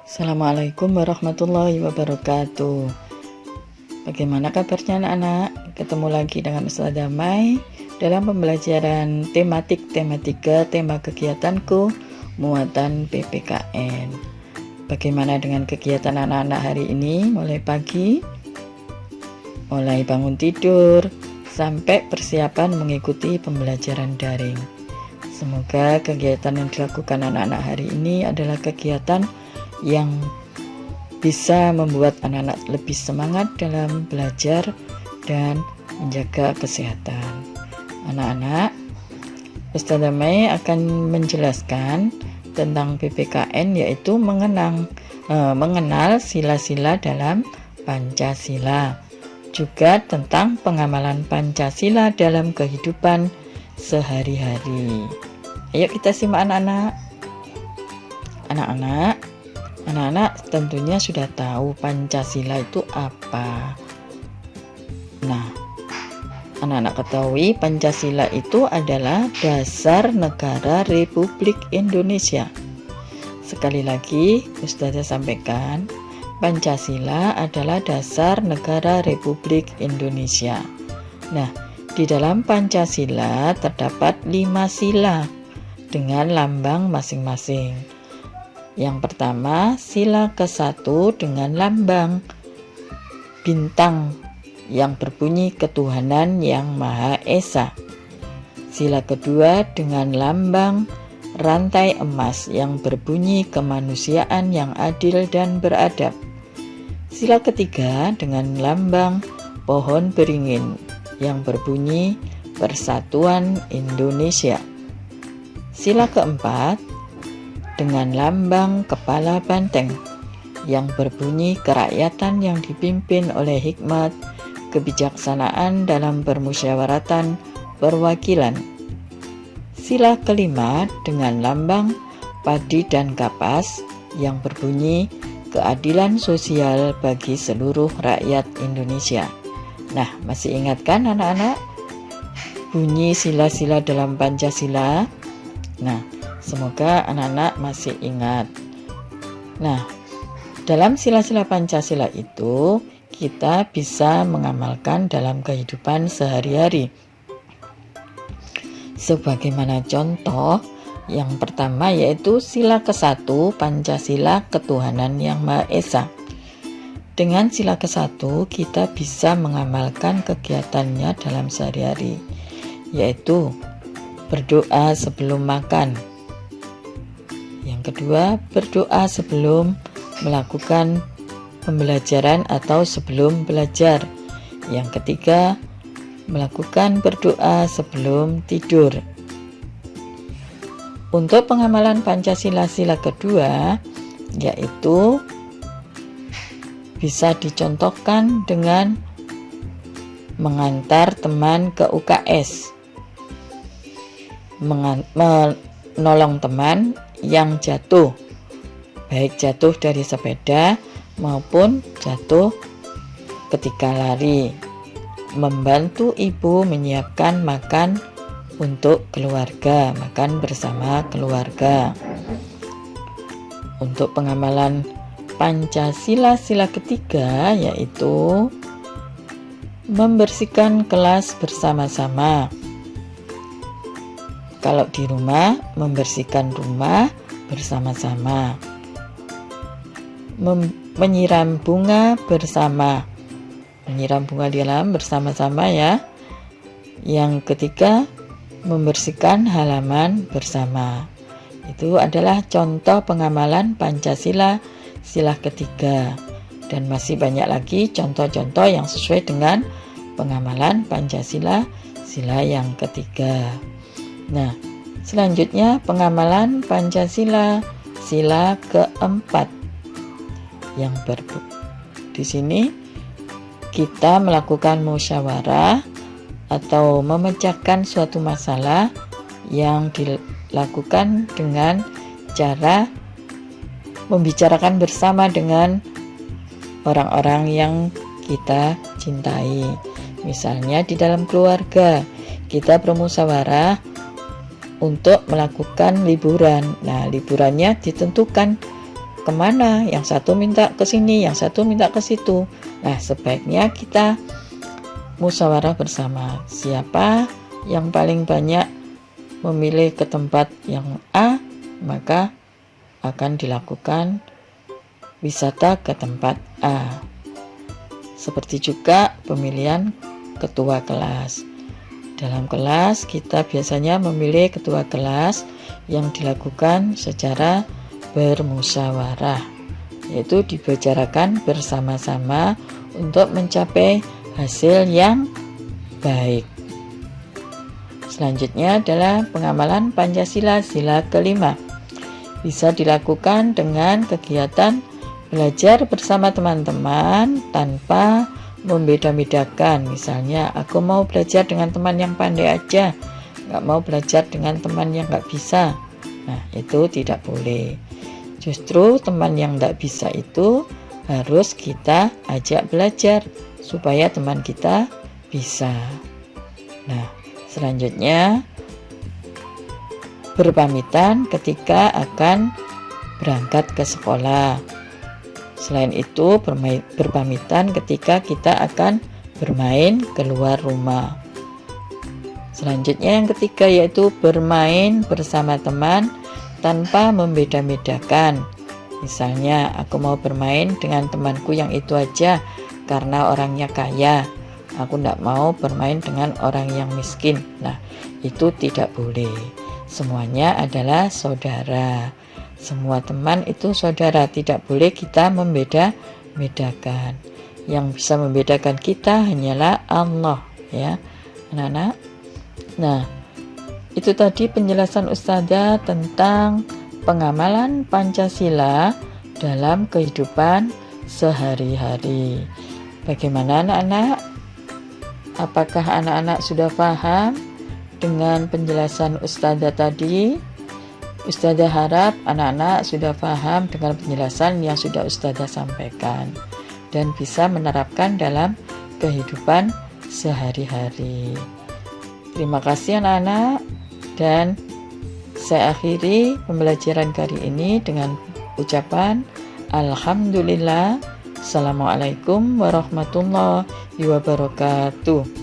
Assalamualaikum warahmatullahi wabarakatuh. Bagaimana kabarnya anak-anak? Ketemu lagi dengan Ustazah Mai dalam pembelajaran tematik tema 3 tema kegiatanku muatan PPKN. Bagaimana dengan kegiatan anak-anak hari ini mulai pagi, mulai bangun tidur sampai persiapan mengikuti pembelajaran daring. Semoga kegiatan yang dilakukan anak-anak hari ini adalah kegiatan yang bisa membuat anak-anak lebih semangat dalam belajar dan menjaga kesehatan. Anak-anak, Ustazah Mai akan menjelaskan tentang PPKN, yaitu mengenal sila-sila dalam Pancasila, juga tentang pengamalan Pancasila dalam kehidupan sehari-hari. Ayo kita simak anak-anak. Anak-anak tentunya sudah tahu Pancasila itu apa. Nah, anak-anak ketahui Pancasila itu adalah dasar negara Republik Indonesia. Sekali lagi, Ustazah sampaikan, Pancasila adalah dasar negara Republik Indonesia. Nah, di dalam Pancasila terdapat 5 sila dengan lambang masing-masing. Yang pertama, sila ke-1 dengan lambang bintang yang berbunyi ketuhanan yang Maha Esa. Sila kedua dengan lambang rantai emas yang berbunyi kemanusiaan yang adil dan beradab. Sila ketiga dengan lambang pohon beringin yang berbunyi Persatuan Indonesia. Sila keempat dengan lambang kepala banteng yang berbunyi kerakyatan yang dipimpin oleh hikmat, kebijaksanaan dalam permusyawaratan perwakilan. Sila kelima dengan lambang padi dan kapas yang berbunyi keadilan sosial bagi seluruh rakyat Indonesia. Nah, masih ingatkan anak-anak bunyi sila-sila dalam Pancasila? Nah, semoga anak-anak masih ingat. Nah, dalam sila-sila Pancasila itu kita bisa mengamalkan dalam kehidupan sehari-hari. Sebagaimana contoh, yang pertama yaitu sila ke-1 Pancasila Ketuhanan yang Maha Esa. Dengan sila ke-1 kita bisa mengamalkan kegiatannya dalam sehari-hari, yaitu berdoa sebelum makan. Yang kedua, berdoa sebelum melakukan pembelajaran atau sebelum belajar. Yang ketiga, melakukan berdoa sebelum tidur. Untuk pengamalan Pancasila sila kedua, yaitu bisa dicontohkan dengan mengantar teman ke UKS, menolong teman yang jatuh, baik jatuh dari sepeda maupun jatuh ketika lari, membantu ibu menyiapkan makan untuk keluarga, makan bersama keluarga. Untuk pengamalan Pancasila sila ketiga yaitu membersihkan kelas bersama-sama. Kalau di rumah, membersihkan rumah bersama-sama. Menyiram bunga bersama. Menyiram bunga di alam bersama-sama ya. Yang ketiga, membersihkan halaman bersama. Itu adalah contoh pengamalan Pancasila sila ketiga. Dan masih banyak lagi contoh-contoh yang sesuai dengan pengamalan Pancasila sila yang ketiga. Nah, selanjutnya pengamalan Pancasila sila keempat. Di sini kita melakukan musyawarah atau memecahkan suatu masalah yang dilakukan dengan cara membicarakan bersama dengan orang-orang yang kita cintai. Misalnya di dalam keluarga, kita bermusyawarah untuk melakukan liburan. Nah, liburannya ditentukan kemana, yang satu minta ke sini, yang satu minta ke situ. Nah, sebaiknya kita musyawarah bersama. Siapa yang paling banyak memilih ke tempat yang A, maka akan dilakukan wisata ke tempat A. Seperti juga pemilihan ketua kelas. Dalam kelas kita biasanya memilih ketua kelas yang dilakukan secara bermusyawarah, yaitu dibicarakan bersama-sama untuk mencapai hasil yang baik. Selanjutnya adalah pengamalan Pancasila sila kelima. Bisa dilakukan dengan kegiatan belajar bersama teman-teman tanpa membeda-bedakan. Misalnya, aku mau belajar dengan teman yang pandai aja, nggak mau belajar dengan teman yang nggak bisa. Nah, itu tidak boleh. Justru teman yang nggak bisa itu harus kita ajak belajar supaya teman kita bisa. Nah, selanjutnya berpamitan ketika akan berangkat ke sekolah. Selain itu, berpamitan ketika kita akan bermain keluar rumah. Selanjutnya yang ketiga yaitu bermain bersama teman tanpa membeda-bedakan. Misalnya, aku mau bermain dengan temanku yang itu aja karena orangnya kaya. Aku tidak mau bermain dengan orang yang miskin. Nah, itu tidak boleh. Semuanya adalah saudara. Semua teman itu saudara, tidak boleh kita membeda-bedakan. Yang bisa membedakan kita hanyalah Allah, ya, anak-anak. Nah, itu tadi penjelasan Ustazah tentang pengamalan Pancasila dalam kehidupan sehari-hari. Bagaimana anak-anak? Apakah anak-anak sudah paham dengan penjelasan Ustazah tadi? Ustazah harap anak-anak sudah paham dengan penjelasan yang sudah Ustazah sampaikan dan bisa menerapkan dalam kehidupan sehari-hari. Terima kasih anak-anak, dan saya akhiri pembelajaran kali ini dengan ucapan Alhamdulillah. Assalamualaikum warahmatullahi wabarakatuh.